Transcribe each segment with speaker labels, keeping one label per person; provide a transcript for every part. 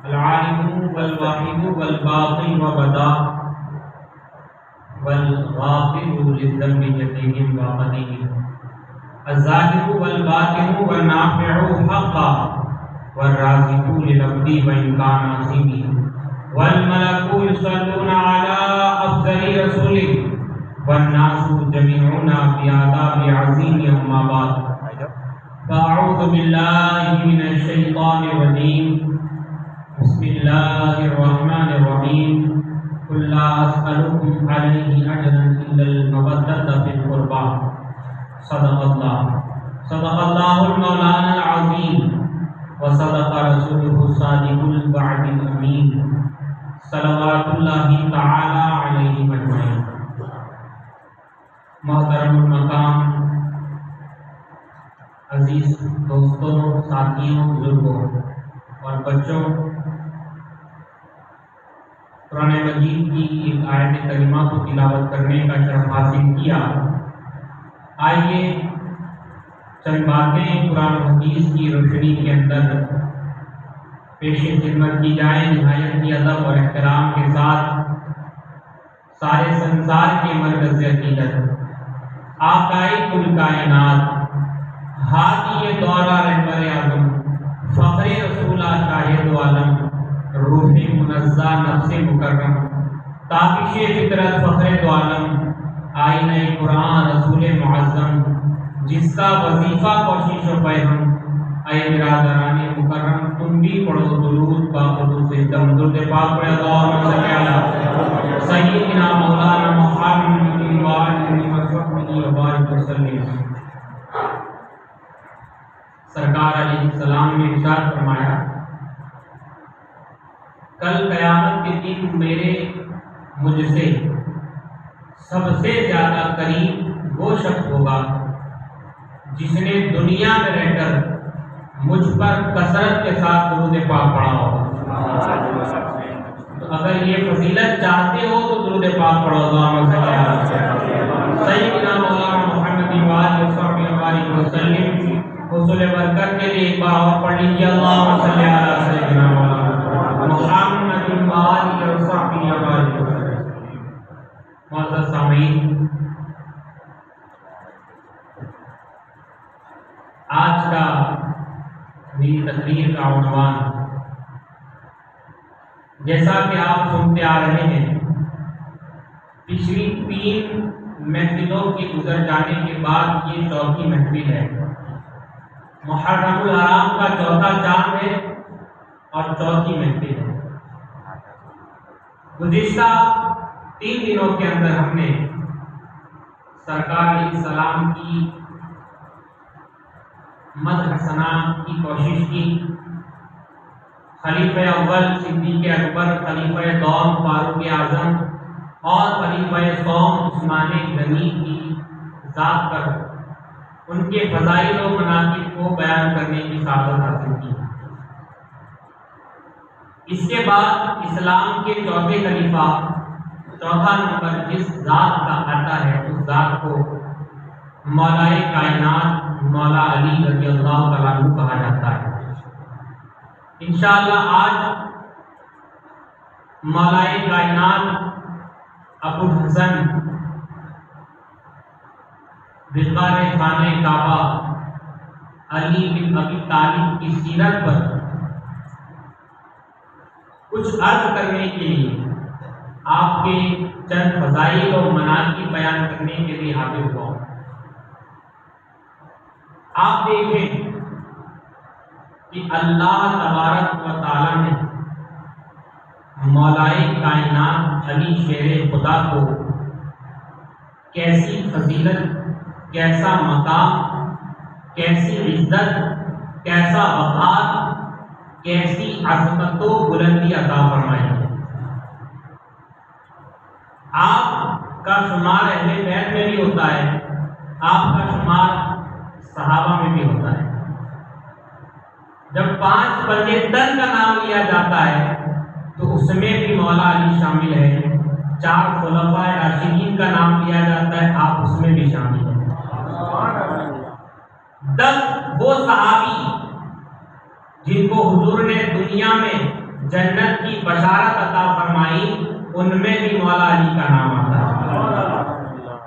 Speaker 1: العالم والواحد والباطن وبدا والغافر للذنب جديد وقديم الظاهر والباطن والنافع حقا والرازق للعبد وإن كان عصيما والملك يصلون على أفضل رسوله والناس جميعون بآداب عظيم أما بعد فأعوذ بالله من الشيطان الرجيم بسم الله الرحمن الرحيم قل لا أسألكم عليه أجرا إلا المودة في القربى صدق الله المولانا العظيم وصدق رسوله الصادق الوعد الأمين صلوات الله تعالى عليه أجمعين. محترم المقام، عزیز دوستوں، ساتھیوں، بزرگوں اور بچوں، قرآن مجید کی ایک آیت کریمہ کو تلاوت کرنے کا شرف حاصل کیا. آئیے چند باتیں قرآن حدیث کی روشنی کے اندر پیش خدمت کی جائیں نہایت ہی ادب اور احترام کے ساتھ. سارے سنسار کے مرکز عقیدت آقائے کل کائنات ہادی دورہ رہبر اعظم فخر رسولہ شاہد عالم روح منزہ نفس مکرم تابش فطرت فخر عالم آئینہ قرآن رسول معظم جس کا وظیفہ کوشش و پیغام. اے برادران مکرم، تم بھی پڑھو درود با خلوص دم درود پاک پڑھے اللہم صلی علی سیدنا مولانا محمد وعلی وصحبہ وبارک وسلم. سرکار علیہ السلام نے ارشاد فرمایا، کل قیامت کے دن میرے مجھ سے سب سے زیادہ قریب وہ شخص ہوگا جس نے دنیا میں رہ کر مجھ پر کثرت کے ساتھ درود پاک پڑھا ہوگا. تو اگر یہ فضیلت چاہتے ہو تو درود پاک پڑھو اللہم صلی علی سیدنا مولانا محمد وعلی وصحبہ وسلم. حصول برکت کے لیے ایک بار اور پڑھ لیجیے اللہم صلی علی سیدنا مولانا محمد وعلی وصحبہ وسلم. معزز سامعین، آج کا میری تقریر کا عنوان، جیسا کہ آپ سنتے آ رہے ہیں، پچھلی 3 محفلوں کے گزر جانے کے بعد یہ 4تھی محفل ہے. محرم الحرام کا 4تھا چاند ہے اور 4تھی محفل ہے. گزشتہ 3 دنوں کے اندر ہم نے سرکار علیہ السلام کی مدح ثنا کی کوشش کی. خلیفہ اول صدیق اکبر، خلیفہ دوم فاروق اعظم اور خلیفہ ثوم عثمان غنی کی ذات پر ان کے فضائل و مناقب کو بیان کرنے کی سعادت حاصل کی. اس کے بعد اسلام کے 4تھے خلیفہ، 4تھا نمبر جس ذات کا آتا ہے اس ذات کو مولائے کائنات مولا علی رضی اللہ تعالیٰ عنہ کہا جاتا ہے. انشاءاللہ آج مولائے کائنات ابو الحسن بلغار خانہ کعبہ علی بن ابی طالب کی سیرت پر کچھ عرض کرنے کے لیے، آپ کے چند فضائل و مناقب بیان کرنے کے لیے حاضر ہوا. آپ دیکھیں کہ اللہ تبارک و تعالی نے مولائے کائنات علی شیر خدا کو کیسی فضیلت، کیسا مقام، کیسی عزت، کیسا وقار، کیسی عظمت و بلندی عطا فرمائی ہے. آپ کا شمار اہل بیت میں بھی ہوتا ہے، آپ کا شمار صحابہ میں بھی ہوتا ہے. جب 5 بندے تن کا نام لیا جاتا ہے تو اس میں بھی مولا علی شامل ہے. 4 خلفائے راشدین کا نام لیا جاتا ہے، آپ اس میں بھی شامل ہیں. 10 وہ صحابی جن کو حضور نے دنیا میں جنت کی بشارت عطا فرمائی، ان میں بھی مولا علی کا نام آتا ہے۔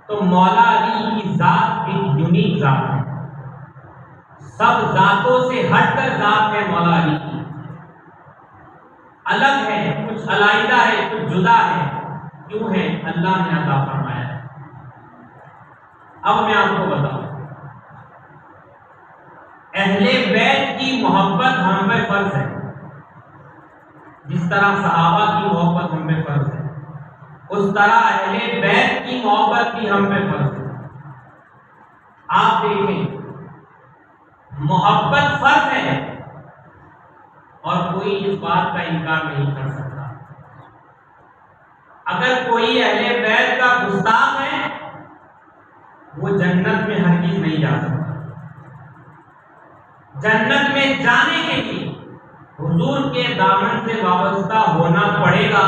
Speaker 1: تو مولا علی کی ذات ایک یونیک ذات ہے، سب ذاتوں سے ہٹ کر ذات ہے مولا علی کی، الگ ہے، کچھ علیحدہ ہے، کچھ جدا ہے۔ کیوں ہے؟ اللہ نے عطا فرمایا ہے۔ اب میں آپ کو بتاؤں، اہل بیت کی محبت ہم پہ فرض ہے، جس طرح صحابہ کی محبت ہم پہ فرض ہے، اس طرح اہل بیت کی محبت بھی ہم پہ فرض ہے۔ آپ دیکھیں، محبت فرض ہے اور کوئی اس بات کا انکار نہیں کر سکتا۔ اگر کوئی اہل بیت کا گستاخ ہے، وہ جنت میں ہرگز نہیں جا سکتا۔ جنت میں جانے کے لیے حضور کے دامن سے وابستہ ہونا پڑے گا،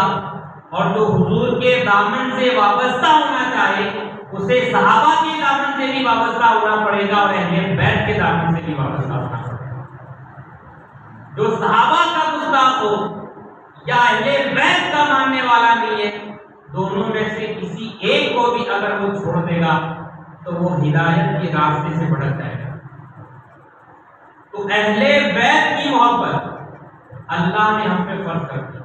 Speaker 1: اور جو حضور کے دامن سے وابستہ ہونا چاہے اسے صحابہ کے دامن سے بھی وابستہ ہونا پڑے گا، اور اہل بیت کے دامن سے بھی وابستہ ہونا پڑے گا۔ جو صحابہ کا گستاخ ہو یا اہل بیت کا ماننے والا نہیں ہے، دونوں میں سے کسی ایک کو بھی اگر وہ چھوڑ دے گا تو وہ ہدایت کے راستے سے بھٹک جائے گا۔ تو اہل بیت کی محبت اللہ نے ہم پہ فرض کر دی۔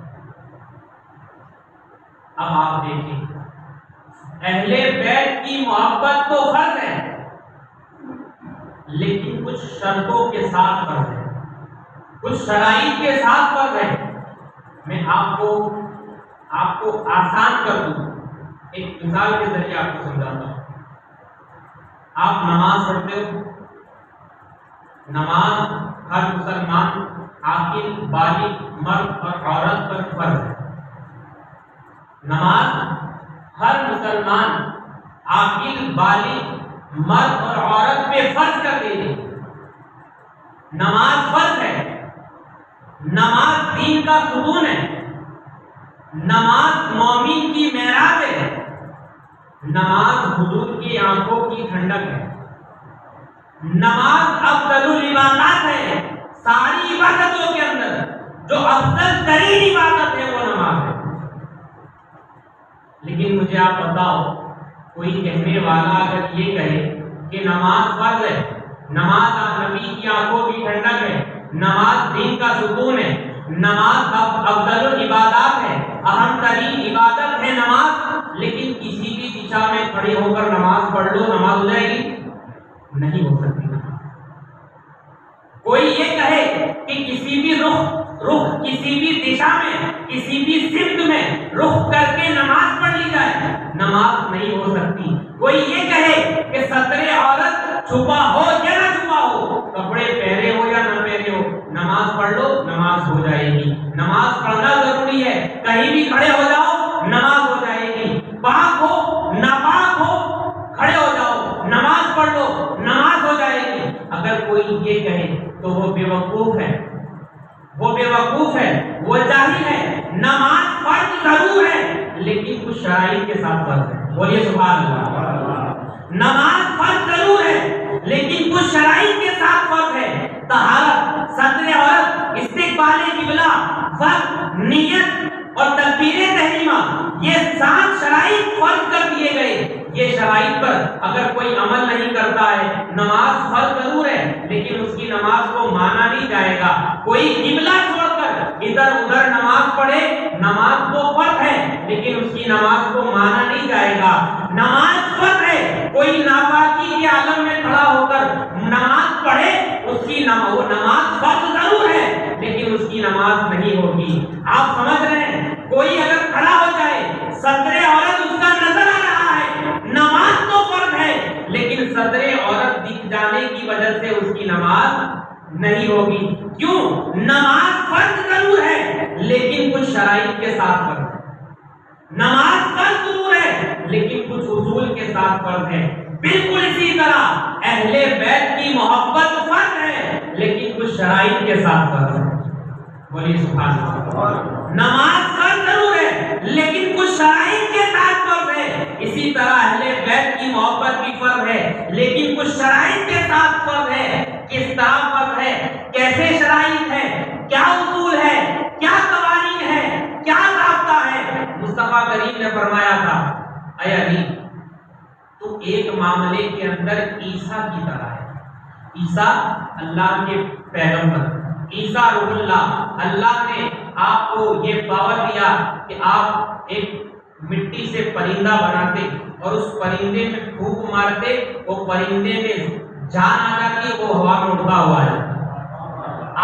Speaker 1: اب آپ دیکھیں، اہل بیت کی محبت تو فرض ہے، لیکن کچھ شرطوں کے ساتھ فرض ہے، کچھ شرائط کے ساتھ فرض ہے۔ میں آپ کو آسان کر دوں، ایک مثال کے ذریعے آپ کو سمجھاتا ہوں۔ آپ نماز پڑھتے ہو، نماز ہر مسلمان عاقل بالغ مرد اور عورت پر فرض ہے۔ نماز ہر مسلمان عاقل بالغ مرد اور عورت پہ فرض کر دی گئی۔ نماز فرض ہے، نماز دین کا ستون ہے، نماز مومن کی معراج ہے، نماز حضور کی آنکھوں کی ٹھنڈک ہے، نماز افضل العبادات ہے۔ ساری عبادتوں کے اندر جو افضل ترین عبادت ہے وہ نماز ہے۔ لیکن مجھے آپ بتاؤ، کوئی کہنے والا اگر یہ کہے کہ نماز فرض ہے، نماز نبی کی آنکھوں کی ٹھنڈک ہے، نماز دین کا ستون ہے، نماز افضل العبادات ہے، اہم ترین عبادت ہے نماز، لیکن کسی بھی دشا میں کھڑے ہو کر نماز پڑھ لو، نماز ہو جائے گی؟ نہیں ہو سکتی۔ کوئی یہ کہے کہ کسی بھی رخ کسی بھی دشا میں، کسی بھی سمت میں رخ کر کے نماز پڑھ لی جائے، نماز نہیں ہو سکتی۔ کوئی یہ کہے کہ ستر عورت چھپا ہو یا نہ چھپا ہو، کپڑے پہنے ہو یا نہ پہنے ہو، نماز پڑھ لو، نماز ہو جائے گی۔ نماز پڑھنا ضروری ہے، کہیں بھی کھڑے ہو جاؤ نماز ہو جائے گی، پاک ہو ناپاک ہو کھڑے ہو جاؤ نماز پڑھ لو، نماز ہو جائے گی۔ اگر کوئی یہ کہے تو وہ بیوقوف ہے، وہ جاہل ہے۔ نماز فرض ضرور ہے، لیکن کچھ شرائط کے ساتھ فرض ہے۔ بولیے سبحان اللہ۔ نماز فرض ضرور ہے، لیکن کچھ شرائط کے ساتھ فرض ہے۔ طہارت، ستر عورت، استقبال قبلہ، وقت، نیت اور تکبیر تحریمہ، یہ 7 شرائط فرض کر دیے گئے۔ یہ شرائط پر اگر کوئی عمل نہیں کرتا ہے، نماز فرض ضرور ہے، لیکن اس کی نماز کو مانا نہیں جائے گا۔ کوئی قبلہ چھوڑ کر ادھر ادھر نماز پڑھے، نماز تو فرض ہے، لیکن اس کی نماز کو مانا نہیں جائے گا۔ نماز فرض ہے، کوئی ناپاکی کے عالم میں کھڑا ہو کر نماز پڑھے، اس کی نماز فرض ضرور ہے، لیکن اس کی نماز نہیں ہوگی۔ آپ سمجھ رہے ہیں؟ کوئی اگر کھڑا ہو جائے، ستر عورت اس کا نظر آ رہا ہے، نماز تو فرض ہے، لیکن ستر عورت دکھ جانے کی وجہ سے اس کی نماز نہیں ہوگی۔ کیوں؟ نماز فرض ضرور ہے، لیکن کچھ شرائط کے ساتھ فرض ہے۔ نماز فرض ضرور ہے، لیکن کچھ اصول کے ساتھ فرض ہے۔ بالکل اسی طرح اہل بیت کی محبت فرض ہے، لیکن کچھ شرائط کے ساتھ فرض ہے۔ بولیے سبحان اللہ۔ نماز فرض ضرور ہے، لیکن کچھ شرائط کے ساتھ فرض ہے۔ اسی طرح اہل بیت کی محبت بھی فرض ہے، لیکن کچھ شرائط کے ساتھ فرض ہے۔ کس طرح فرض ہے؟ کیسے شرائط ہے، کیا اصول ہے، کیا قوانین ہے، کیا ضابطہ ہے؟ مصطفیٰ کریم نے فرمایا تھا اے علی تو ایک معاملے کے اندر عیسیٰ کی طرح ہے۔ عیسیٰ اللہ کے پیغمبر، عیسیٰ روح اللہ، اللہ نے آپ کو یہ پاور دیا کہ آپ ایک مٹی سے پرندہ بناتے اور اس پرندے میں پھونک مارتے، وہ پرندے میں جان آ جاتی، وہ ہوا میں اڑتا ہوا ہے۔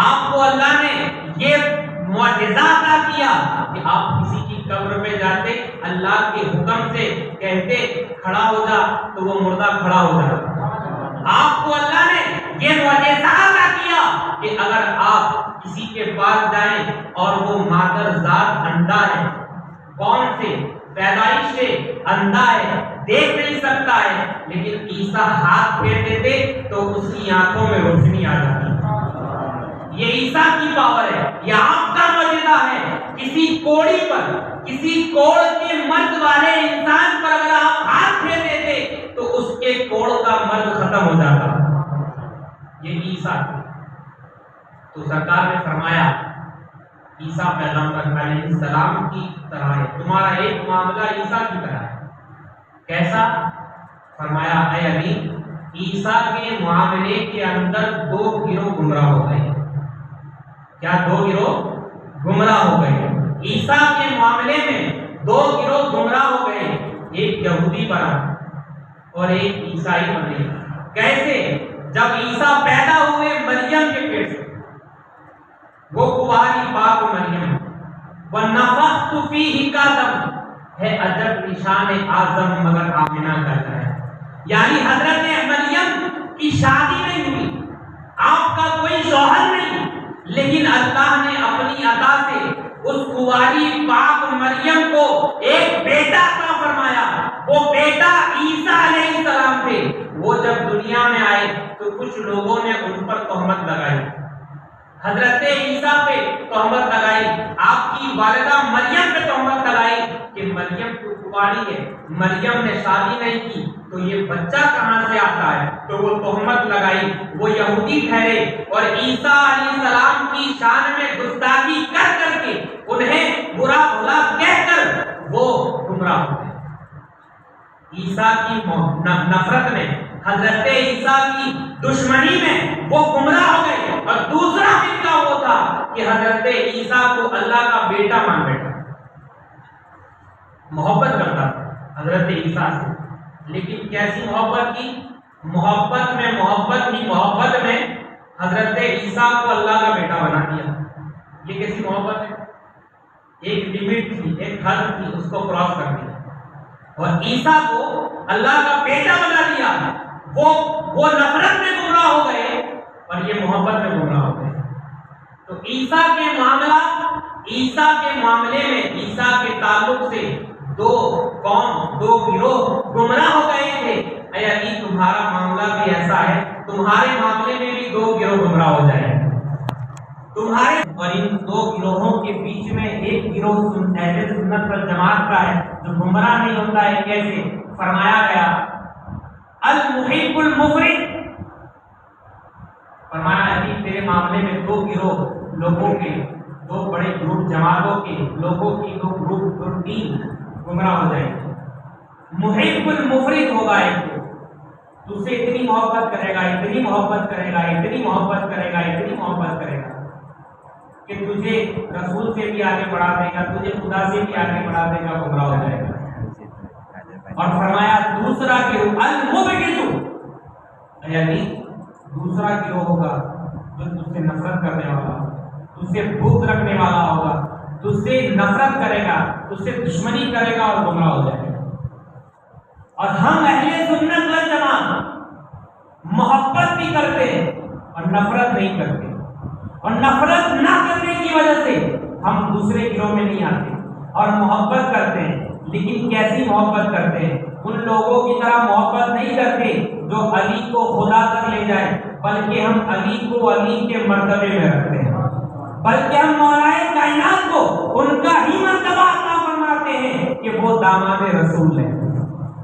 Speaker 1: آپ کو اللہ نے یہ معجزہ عطا کیا کہ آپ کسی کی قبر میں جاتے، اللہ کے حکم سے کہتے کھڑا ہو جا تو وہ مردہ کھڑا ہو جاتا۔ آپ کو اللہ نے یہ معجزہ عطا کیا کہ اگر آپ کسی کے پاس جائیں اور وہ مادر ذات اندھا ہے، کون سے پیدائش سے اندھا ہے، دیکھ نہیں سکتا ہے، لیکن عیسیٰ ہاتھ پھیر دیتے تو اس کی آنکھوں میں روشنی آ جاتی۔ یہ عیسیٰ کی پاور ہے، یہ آپ کا معجزہ ہے۔ کسی کوڑی پر، کسی کوڑ کے مرض والے انسان پر اگر آپ ہاتھ پھیر دیتے تو اس کے کوڑ کا مرض ختم ہو جاتا۔ یہ عیسیٰ تو سرکار نے فرمایا عیسیٰ پیغمبر علیہ السلام کی طرح ہے، تمہارا ایک معاملہ عیسیٰ کی طرح ہے۔ کیسا؟ فرمایا اے علی عیسیٰ کے معاملے کے اندر دو گروہ گمراہ ہو گئے۔ کیا دو گروہ گمراہ ہو گئے؟ عیسیٰ کے معاملے میں دو گروہ گمراہ ہو گئے، ایک یہودی بنا اور ایک عیسائی بنے۔ کیسے؟ جب عیسیٰ پیدا ہوئے مریم کے پیٹ سے، وہ کنواری پاک مریم، وَنَفَخْتُ فِيهِ کا دم ہے عجب نشان اعظم مگر آمنہ کا ہے، یعنی حضرت مریم کی شادی نہیں ہوئی، آپ کا کوئی شوہر نہیں، لیکن اللہ نے اپنی عطا سے اس کنواری پاک مریم کو ایک بیٹا عطا فرمایا۔ وہ بیٹا عیسیٰ علیہ السلام تھے۔ وہ جب دنیا میں آئے تو کچھ لوگوں نے ان پر تہمت لگائی، حضرت عیسیٰ پہ تہمت لگائی، آپ کی والدہ مریم پہ تہمت لگائی کہ مریم تو کنواری ہے، مریم نے شادی نہیں کی تو یہ بچہ کہاں سے آتا ہے، تو وہ تہمت لگائی، وہ یہودی ٹھہرے اور عیسیٰ علیہ السلام کی شان میں گستاخی کر کر کے انہیں برا بھلا کہہ کر وہ گمراہ ہو گئے۔ عیسیٰ کی نفرت میں، حضرت عیسیٰ کی دشمنی میں وہ گمراہ ہو گئے۔ اور دوسرا فرقہ وہ تھا کہ حضرت عیسیٰ کو اللہ کا بیٹا مان بیٹھا، محبت کرتا تھا حضرت عیسیٰ سے، لیکن کیسی محبت کی؟ محبت میں محبت میں حضرت عیسیٰ کو اللہ کا بیٹا بنا دیا۔ یہ کیسی محبت ہے؟ ایک لمٹ تھی، ایک حد تھی، اس کو کراس کر دیا اور عیسیٰ کو اللہ کا بیٹا بنا دیا۔ وہ نفرت میں گمراہ ہو گئے اور یہ محبت میں گمراہ ہو گئے۔ تو عیسیٰ کے معاملے میں، عیسیٰ کے تعلق سے دو قوم، دو گروہ گمراہ ہو گئے تھے۔ اے علی تمہارا معاملہ بھی ایسا ہے، تمہارے معاملے میں بھی دو گروہ گمراہ ہو جائیں تمہارے، اور ان دو گروہوں کے بیچ میں ایک گروہ اہل سنت والجماعت کا ہے جو گمراہ نہیں ہوتا ہے۔ کیسے؟ فرمایا گیا المحب المفرد، فرمایا علی تیرے معاملے میں دو گروہ لوگوں کے، دو بڑے گروپ جماعتوں کے لوگوں کی دو گروپ ٹیم گمراہ ہو جائیں گے۔ محب المفرد ہوگا ایک، تجھ سے اتنی محبت کرے گا، اتنی محبت کرے گا، اتنی محبت کرے گا، اتنی محبت کرے گا کہ تجھے رسول سے بھی آگے بڑھا دے گا، تجھے خدا سے بھی آگے بڑھا دے گا، گمراہ ہو جائے گا۔ اور فرمایا دوسرا گروہ المبغض، یعنی دوسرا گروہ ہوگا جو تجھ سے نفرت کرنے والا، تجھ سے بغض رکھنے والا ہوگا، تجھ سے نفرت کرے گا، تجھ سے دشمنی کرے گا اور گمراہ ہو جائے گا۔ اور ہم اہل سنت والجماعت محبت بھی کرتے ہیں اور نفرت نہیں کرتے، اور نفرت نہ کرنے کی وجہ سے ہم دوسرے گروہ میں نہیں آتے اور محبت کرتے ہیں۔ لیکن کیسی محبت کرتے ہیں؟ ان لوگوں کی طرح محبت نہیں کرتے جو علی کو خدا تک لے جائے، بلکہ ہم علی کو علی کے مرتبے میں رکھتے ہیں، بلکہ ہم مولا کائنات کو ان کا ہی مرتبہ عطا فرماتے ہیں کہ وہ داماد رسول ہیں،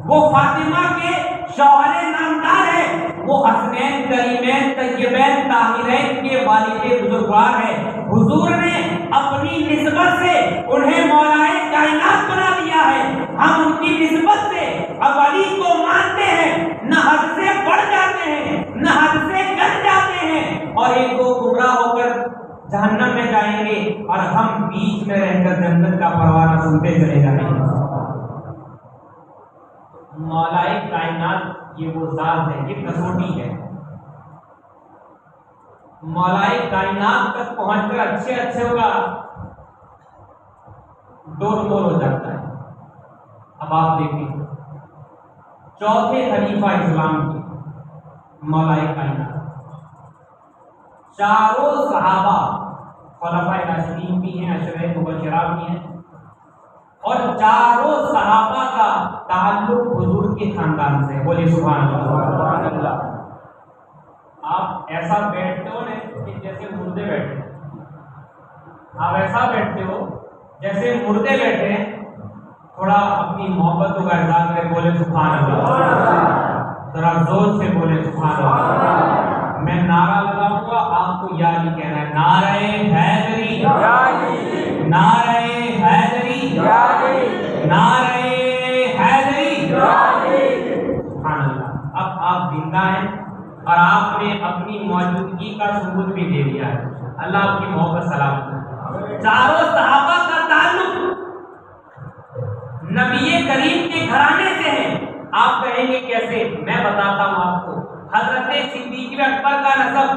Speaker 1: وہ فاطمہ کے شوہر نامدار ہے،
Speaker 2: وہ حسنین کریمین طیبین طاہرین کے والد بزرگوار ہیں. حضور نے اپنی نسبت سے انہیں مولائے کائنات بنا دیا ہے. ہم ان کی نسبت سے اب علی کو مانتے ہیں، نہ حد سے بڑھ جاتے ہیں نہ حد سے گھٹ جاتے ہیں، اور ایک وہ گمراہ ہو کر جہنم میں جائیں گے اور ہم بیچ میں رہ کر جنت کا پروانہ سنتے چلے جائیں گے. مولائے کائنات یہ وہ ذات ہے، یہ کسوٹی ہے. مولائے کائنات تک پہنچ کر اچھے ہوگا ڈور مول ہو جاتا ہے. اب آپ دیکھیں چوتھے خلیفہ اسلام کے مولائے کائنات، چاروں صحابہ خلفائے راشدین بھی ہیں، عشرہ مبشرہ بھی ہیں، اور چاروں صحابہ کا تعلق حضور کے خاندان سے. بولیے سبحان اللہ. آپ ایسا بیٹھتے ہو نا کہ جیسے مردے بیٹھے، آپ ایسا بیٹھتے ہو جیسے مردے بیٹھے. تھوڑا اپنی محبتوں کا اظہار کریں. بولے سبحان اللہ. ذرا زور سے بولے سبحان اللہ. میں نعرہ لگاؤں گا، آپ کو یا علی کہنا ہے. نعرہ حیدری، نعرہ حیدری، نعرہ حیدری. سبحان اللہ. اب آپ زندہ ہیں اور آپ نے اپنی موجودگی کا ثبوت بھی دے دیا ہے. اللہ آپ کی محبت سلامت کرے. چاروں صحابہ کا تعلق نبی کریم کے گھرانے سے ہے. آپ کہیں گے کیسے؟ میں بتاتا ہوں آپ کو. حضرت صدیق اکبر کا نسب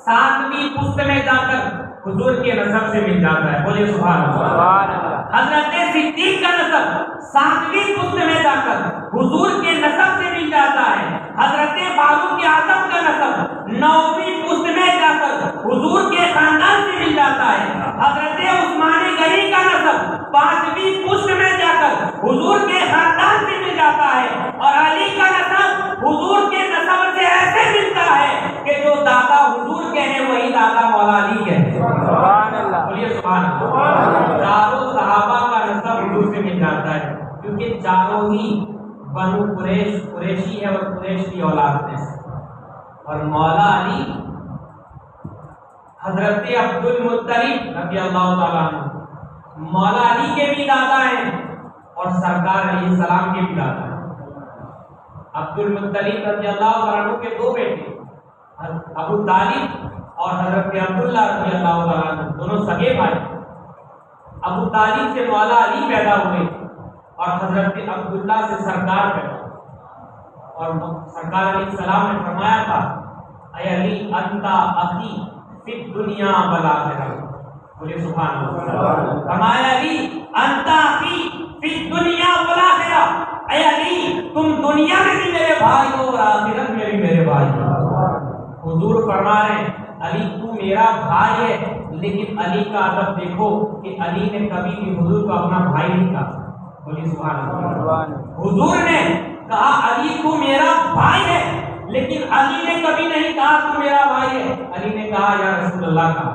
Speaker 2: 7ویں پشت میں جا کر حضور کے نسب سے مل جاتا ہے. بولیے سبحان اللہ. حضرت صدیق کا نسب 7ویں پشت میں جا کر حضور کے نسب سے مل جاتا ہے. حضرت فاروق اعظم کا نسب 9ویں پشت میں جا کر حضور کے خاندان سے مل جاتا ہے. حضرت عثمان غنی کا نسب 5ویں پشت میں جا کر حضور کے خاندان سے مل جاتا ہے. اور علی کا نسب حضور کے نسب سے ایسے ملتا ہے کہ جو دادا حضور کے ہیں وہی دادا مولا علی کے ہیں. سبحان اللہ. بولیے سبحان اللہ. چاروں صحابہ کا نسب حضور سے مل جاتا ہے کیونکہ چاروں ہی بنو قریشی ہے اور قریش کی اولاد میں سے. اور مولا علی حضرت عبد المطلب رضی اللہ تعالیٰ عنہ مولا علی کے بھی دادا ہیں اور سرکار علیہ السلام کے بھی دادا ہیں. عبد المطلب رضی اللہ تعالیٰ عنہ کے 2 بیٹے ابو طالب اور حضرت عبداللہ رضی اللہ تعالیٰ عنہ، دونوں سگے بھائی. ابو طالب سے مولا علی پیدا ہوئے اور حضرت عبداللہ سے سرکار پیدا ہوئے. اور سرکار علیہ السلام نے فرمایا تھا اے علی انت اخی فی الدنیا والآخرہ. بولے سبحان اللہ. فرمایا علی انت اخی فی الدنیا والآخرہ. اے علی تم دنیا میں بھی میرے بھائی ہو اور آخرت میں بھی میرے بھائی ہو. حضور فرما رہے ہیں علی تو میرا بھائی ہے، لیکن علی کا ادب دیکھو کہ علی نے کبھی بھی حضور کو اپنا بھائی نہیں کہا. بولیے سبحان اللہ. حضور نے کہا علی تو میرا بھائی ہے، لیکن علی نے کبھی نہیں کہا تو میرا بھائی ہے. علی نے کہا یا رسول اللہ کہا،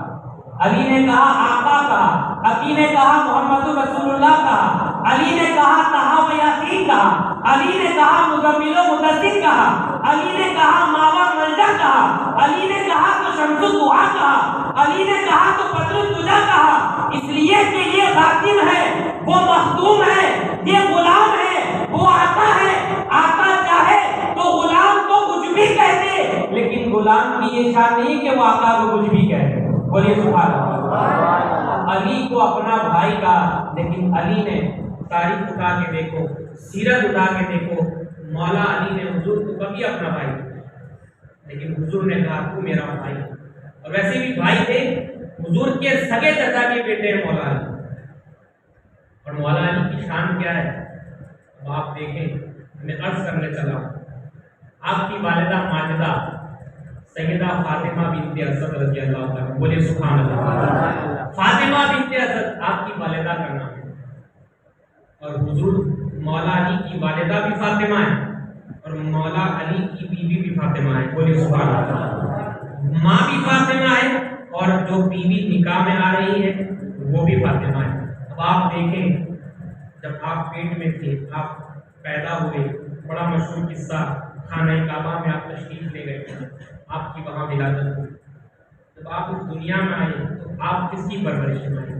Speaker 2: علی نے کہا آقا کہا، علی نے کہا محمد رسول اللہ کہا، علی نے کہا طہ و یاسین کہا، علی نے کہا مزمل و مدثر کہا، علی نے کہا ماوا ملجا کہا، علی نے کہا تو شمس الضحیٰ کہا، علی نے کہا تو بدر الدجا کہا. اس لیے کہ یہ خاتم ہے، وہ مختوم ہے، یہ غلام ہے، وہ آقا ہے. آقا چاہے تو غلام کو کچھ بھی کہتے، لیکن غلام کی یہ شان نہیں کہ وہ آقا کو کچھ بھی کہتے. بولیے سبحان اللہ. علی کو اپنا بھائی کہا، لیکن علی نے تاریخ اٹھا کے دیکھو، سیرت اٹھا کے دیکھو، مولا علی نے حضور کو کبھی اپنا بھائی کہا، لیکن حضور نے کہا تو میرا بھائی. اور ویسے بھی بھائی تھے، حضور کے سگے چچا کے بیٹے ہیں مولا علی. اور مولا علی کی شان کیا ہے اب آپ دیکھیں. میں عرض کرنے چلا ہوں، آپ کی والدہ ماجدہ سیدہ فاطمہ بنت اسد رضی اللہ عنہ. بولے سبحان اللہ. فاطمہ بنت اسد آپ کی والدہ کا نام ہے، اور حضور مولا علی کی والدہ بھی فاطمہ ہے اور مولا علی کی بیوی بھی فاطمہ ہے. بولے سبحان اللہ. ماں بھی فاطمہ ہے اور جو بیوی نکاح میں آ رہی ہے وہ بھی فاطمہ ہے. اب آپ دیکھیں جب آپ پیٹ میں تھے، آپ پیدا ہوئے، بڑا مشہور قصہ
Speaker 1: خانہ کعبہ میں آپ تشریف لے گئے، آپ کی وہاں ولادت ہوئی۔ جب آپ اس دنیا میں آئے تو آپ کس کی پرورش میں آئے؟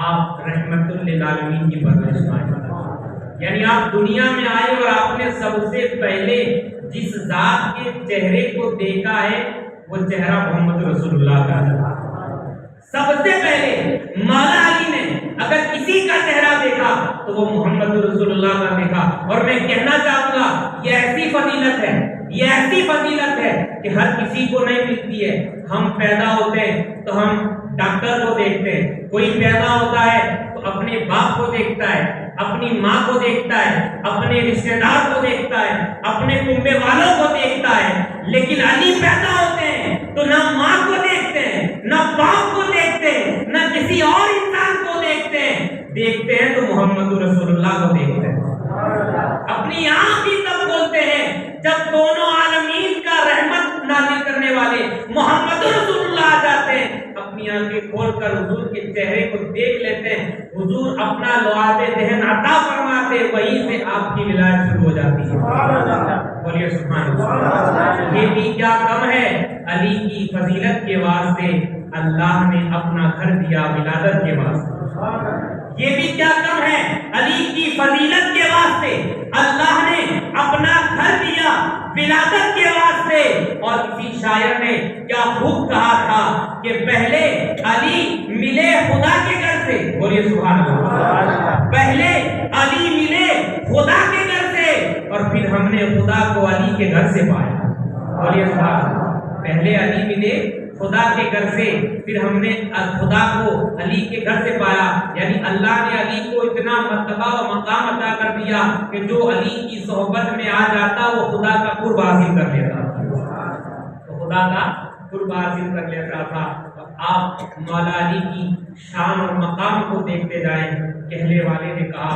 Speaker 1: آپ رحمت للعالمین کی پرورش میں آئے، یعنی آپ دنیا میں آئے اور آپ نے سب سے پہلے جس ذات کے چہرے کو دیکھا ہے وہ چہرہ محمد رسول اللہ کا ہے۔ سب سے پہلے مولا علی نے اگر کسی کا چہرہ دیکھا تو وہ محمد رسول اللہ کا دیکھا۔ اور میں کہنا چاہوں گا یہ ایسی فضیلت ہے، یہ ایسی فضیلت ہے کہ ہر کسی کو نہیں ملتی ہے۔ ہم پیدا ہوتے ہیں تو ہم ڈاکٹر کو دیکھتے ہیں، کوئی پیدا ہوتا ہے تو اپنے باپ کو دیکھتا ہے، اپنی ماں کو دیکھتا ہے، اپنے رشتہ دار کو دیکھتا ہے، اپنے کنبے والوں کو دیکھتا ہے، لیکن علی پیدا ہوتے ہیں تو نہ ماں کو دیکھتے ہیں، نہ باپ کو دیکھتے ہیں، نہ کسی اور انسان کو دیکھتے ہیں تو محمد رسول اللہ کو دیکھتے ہیں۔ اپنی آنکھ ہی تب کھولتے ہیں جب دونوں عالمین کا رحمت نازل کرنے والے محمد رسول اللہ آ جاتے ہیں، اپنی آنکھیں کھول کر حضور کے چہرے کو دیکھ لیتے ہیں، حضور اپنا لعاب دہن عطا فرماتے، وہیں سے آپ کی ولایت شروع ہو جاتی ہے۔ بولیے سبحان اللہ۔ یہ بھی کیا کم ہے، علی کی فضیلت کے واسطے اللہ نے اپنا گھر دیا ولادت کے واسطے۔ یہ بھی کیا کم ہے، علی کی فضیلت کے واسطے اللہ نے اپنا گھر دیا ولادت کے واسطے۔ اور کسی شاعر نے کیا خوب کہا تھا کہ پہلے علی ملے خدا کے گھر سے، بولیے سبحان اللہ، پہلے علی ملے خدا کے گھر سے اور پھر ہم نے خدا کو علی کے گھر سے پایا، بولیے سبحان اللہ۔ پہلے علی ملے خدا کے گھر سے، پھر ہم نے خدا کو علی کے گھر سے پایا، یعنی اللہ نے علی کو اتنا مرتبہ و مقام عطا کر دیا کہ جو علی کی صحبت میں آ جاتا وہ خدا کا قرب حاصل کر لیتا تھا، تو خدا کا قرب حاصل کر لیتا تھا۔ آپ مولا علی کی شان اور مقام کو دیکھتے جائیں۔ کہنے والے نے کہا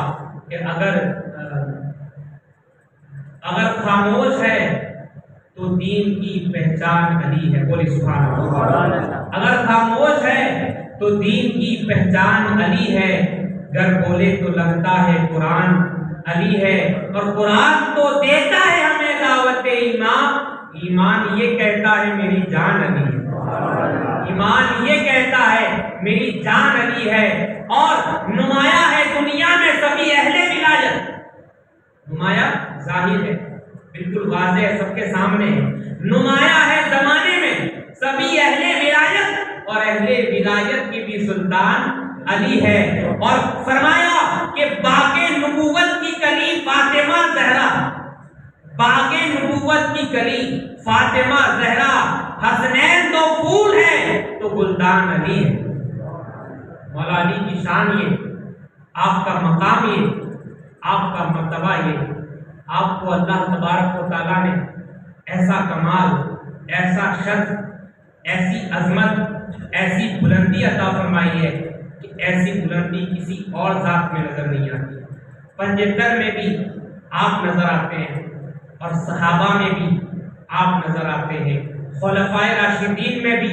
Speaker 1: کہ اگر خاموش ہے تو دین کی پہچان علی ہے، بولی سبحان اللہ۔ اگر خاموش ہے تو دین کی پہچان علی ہے، گر بولے تو لگتا ہے قرآن علی ہے، اور قرآن تو دیتا ہے ہمیں دعوت ایمان یہ کہتا ہے میری جان علی ہے، ایمان یہ کہتا ہے میری جان علی ہے۔ اور نمایاں ہے دنیا میں سبھی اہل ولایت، نمایاں ظاہر ہے، بالکل واضح ہے، سب کے سامنے ہے، نمایاں ہے زمانے میں سبھی اہل ولایت، اور اہل ولایت کی بھی سلطان علی ہے۔ اور فرمایا کہ باغ نبوت کی کلی فاطمہ زہرا، باغ نبوت کی کلی فاطمہ زہرا، حسنین دو پھول ہے تو گلدان علی ہے۔ مولا علی کی شان یہ، آپ کا مقام یہ، آپ کا مرتبہ یہ، آپ کو اللہ تبارک و تعالیٰ نے ایسا کمال، ایسا شرف، ایسی عظمت، ایسی بلندی عطا فرمائی ہے کہ ایسی بلندی کسی اور ذات میں نظر نہیں آتی۔ پنجتر میں بھی آپ نظر آتے ہیں، اور صحابہ میں بھی آپ نظر آتے ہیں، خلفائے راشدین میں بھی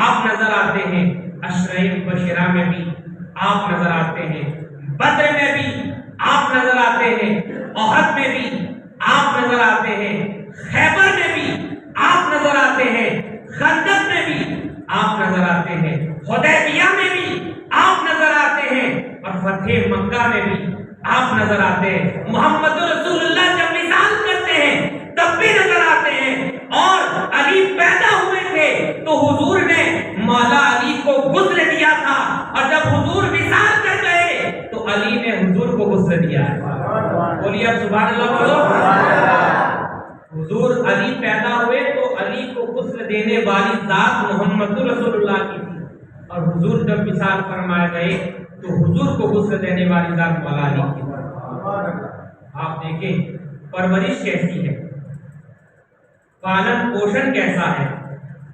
Speaker 1: آپ نظر آتے ہیں، عشرہ مبشرہ میں بھی آپ نظر آتے ہیں، بدر میں بھی آپ نظر آتے ہیں، احد میں بھی آپ نظر آتے ہیں، خیبر میں بھی آپ نظر آتے ہیں، خندق میں بھی آپ نظر آتے ہیں، حدیبیہ میں بھی آپ نظر آتے ہیں، اور فتح مکہ میں بھی آپ نظر آتے ہیں۔ محمد رسول اللہ جب مثال کرتے ہیں تب بھی نظر آتے ہیں۔ اور علی پیدا ہوئے تھے تو حضور نے مولا علی کو غسل دیا تھا، اور جب حضور وصال کر گئے تو علی نے حضور کو غسل دیا ہے۔ بولیے اب سبحان اللہ بولو۔ حضور علی پیدا ہوئے تو علی کو غسل دینے والی ذات محمد رسول اللہ کی تھی، اور حضور جب وصال فرمائے گئے تو حضور کو غسل دینے والی ذات مولا علی کی تھی۔ آپ دیکھیں پرورش کیسی ہے، پالن پوشن کیسا ہے،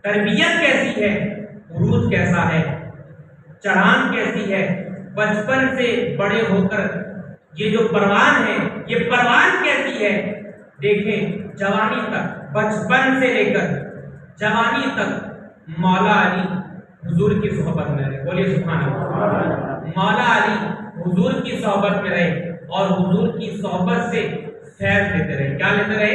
Speaker 1: تربیت کیسی ہے، عروج کیسا ہے، چڑھان کیسی ہے، بچپن سے بڑے ہو کر یہ جو پروان ہے یہ پروان کیسی ہے۔ دیکھیں جوانی تک، بچپن سے لے کر جوانی تک مولا علی حضور کی صحبت میں رہے، بولیے سبحان اللہ۔ مولا علی حضور کی صحبت میں رہے، اور حضور کی صحبت سے فیض لیتے رہے۔ کیا لیتے رہے؟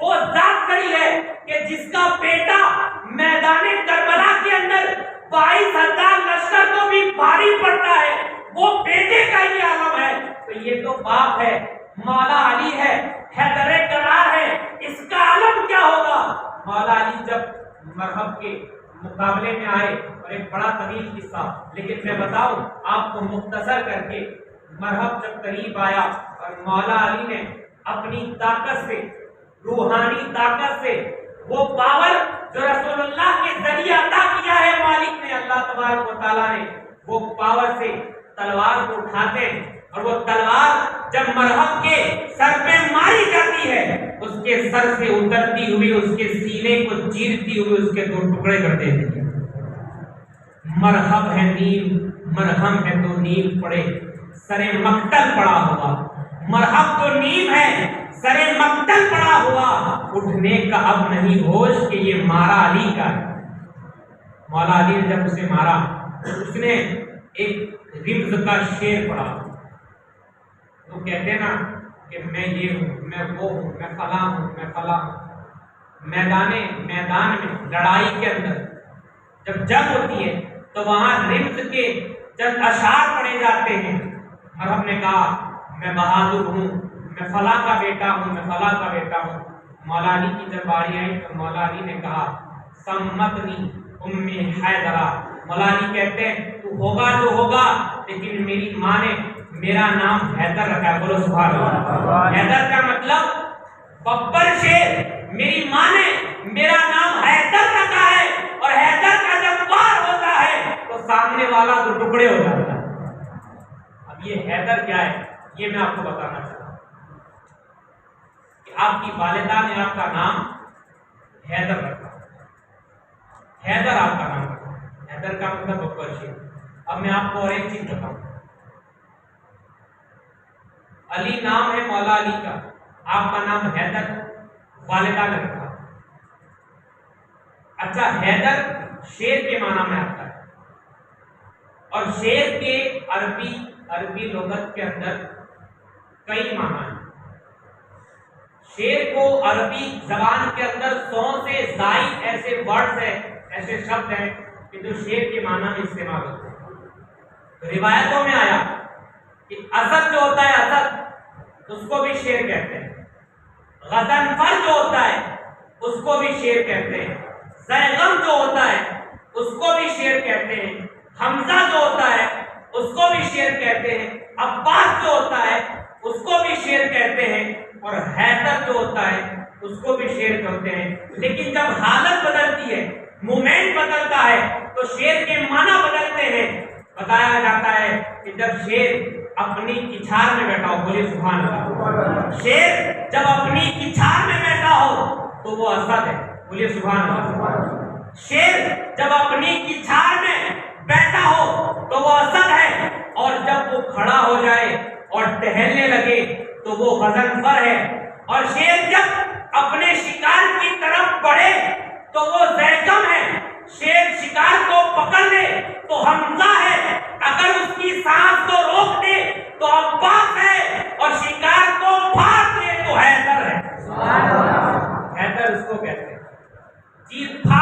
Speaker 2: وہ ذات کھڑی ہے کہ جس کا بیٹا میدان کربلا کے اندر 22,000 لشکر کو بھی بھاری پڑتا ہے، وہ بیٹے کا ہی عالم ہے، تو یہ تو باپ ہے، مولا علی ہے، حیدر کرار ہے، اس کا عالم کیا ہوگا؟ مولا علی جب مرحب کے مقابلے میں آئے، اور ایک بڑا طویل قصہ، لیکن میں بتاؤں آپ کو مختصر کر کے، مرحب جب قریب آیا اور مولا علی نے اپنی طاقت سے، روحانی طاقت سے، وہ پاور جو رسول اللہ کے ذریعے عطا کیا ہے مالک نے، اللہ تبارک و تعالیٰ نے، وہ پاور سے تلوار کو اٹھاتے ہیں، اور وہ تلوار جب مرحب کے سر پہ ماری جاتی ہے، اس کے سر سے اترتی ہوئی اس کے سینے کو چیرتی ہوئی اس کے 2 ٹکڑے کر دیتی ہے۔ مرحب ہے نیم، مرہم ہے تو نیم پڑے، سر مقتل پڑا ہوا، مرحب تو نیم ہے، سر مقتل پڑا ہوا، اٹھنے کا اب نہیں ہوش کہ یہ مارا علی کا ہے۔ مولا علی نے جب اسے مارا، اس نے ایک رمز کا شعر پڑھا، تو کہتے ہیں نا کہ میں یہ ہوں، میں وہ ہوں، میں فلاں ہوں، میں فلاں ہوں۔ میدان میں لڑائی کے اندر جب جنگ ہوتی ہے تو وہاں رمز کے جب اشعار پڑھے جاتے ہیں، مرحب نے کہا میں بہادر ہوں، میں فلاں کا بیٹا ہوں، میں فلاں کا بیٹا ہوں۔ مولا علی کی جب باری آئی تو مولا علی نے کہا سمتنی امی حیدرہ، مولا علی کہتے ہیں تو ہوگا جو ہوگا، لیکن میری ماں نے میرا نام حیدر رکھا ہے، بولو سبحان اللہ۔ حیدر کا مطلب ببر شیر، میری ماں نے میرا نام حیدر رکھا ہے، اور حیدر کا جب وار ہوتا ہے تو سامنے والا 2 ٹکڑے ہو جاتا ہے۔ اب یہ حیدر کیا ہے، یہ میں آپ کو بتانا چاہتا ہوں کہ آپ کی والدہ نے آپ کا نام حیدر رکھا، حیدر آپ کا نام رکھا، حیدر کا مطلب ببر شیر۔ اب میں آپ کو اور ایک چیز بتاؤں، علی نام ہے مولا علی کا، آپ کا نام حیدر والدہ نے رکھا۔ اچھا، حیدر شیر کے معنی میں آتا ہے، اور شیر کے عربی لغت کے اندر کئی معنی ہیں۔ شیر کو عربی زبان کے اندر 100 سے زائد ایسے ورڈز ہیں، ایسے شبد ہیں کہ جو شیر کے معنی میں استعمال ہوتے ہیں۔ روایتوں میں آیا کہ اسد جو ہوتا ہے، اسد، اس کو بھی شیر کہتے ہیں، غضنفر جو ہوتا ہے اس کو بھی شیر کہتے ہیں، زیغم جو ہوتا ہے اس کو بھی شیر کہتے ہیں، حمزہ جو ہوتا ہے اس کو بھی شیر کہتے ہیں، عباس جو ہوتا ہے اس کو بھی شیر کہتے ہیں، اور حیدر جو ہوتا ہے اس کو بھی شیر کہتے ہیں۔ لیکن جب حالت بدلتی ہے، مومنٹ بدلتا ہے، تو شیر کے معنی بدلتے ہیں۔ بتایا جاتا ہے کہ جب شیر اپنی کچھار میں بیٹھا ہو، بولیے سبحان اللہ، شیر جب اپنی کچھار میں بیٹھا ہو تو وہ اسد ہے، بولیے سبحان اللہ۔ شیر جب اپنی کچھار میں بیٹھا ہو تو وہ اسد ہے، اور جب وہ کھڑا ہو جائے اور ٹہلنے لگے تو وہ غضنفر ہے، اور شیر جب اپنے شکار کی طرف بڑھے تو وہ زیغم ہے، شیر شکار کو پکڑ لے تو حمزہ ہے،